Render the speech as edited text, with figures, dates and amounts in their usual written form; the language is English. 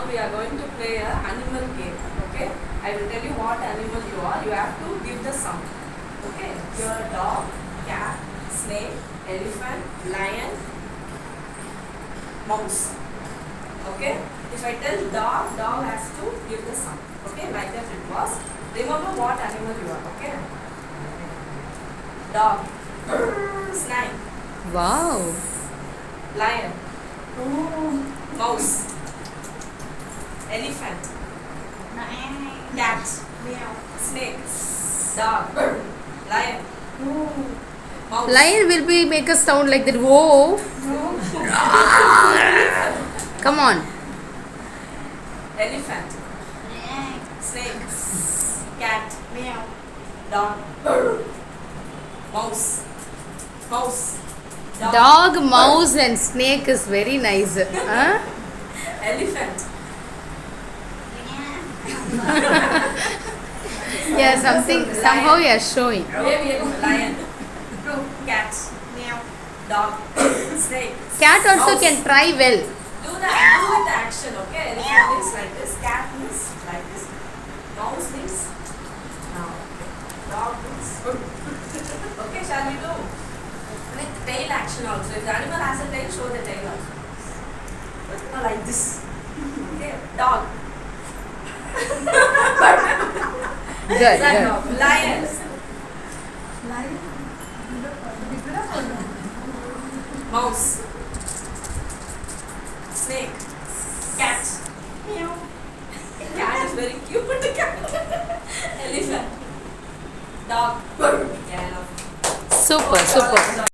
Now we are going to play a animal game. Okay, I will tell you what animal you are. You have to give the sound. Okay, you are a dog, cat, snake, elephant, lion, mouse. Okay, if I tell dog, dog has to give the sound. Okay, like that it was. Remember what animal you are. Okay, dog, snake, Wow. lion, mouse, elephant, cat, snake, dog, lion, mouse. Lion will be make a sound like that. Whoa. Come on. Elephant, snake, cat, dog, mouse, Dog, mouse, and snake is very nice. Huh? elephant, Yeah, something somehow you are showing. lion, cat, dog, snake. Cat also mouse. can try well. Do with the action, okay? Elephant means like this, cat means like this, mouse means now, dog means okay, shall we do? With tail action also. If the animal has a tail, show the tail also. Like this. Okay, dog. Good, good. Lion. Mouse. Snake. Cat. Cat is very cute. Elephant. Dog. Yeah, I love. Super, super.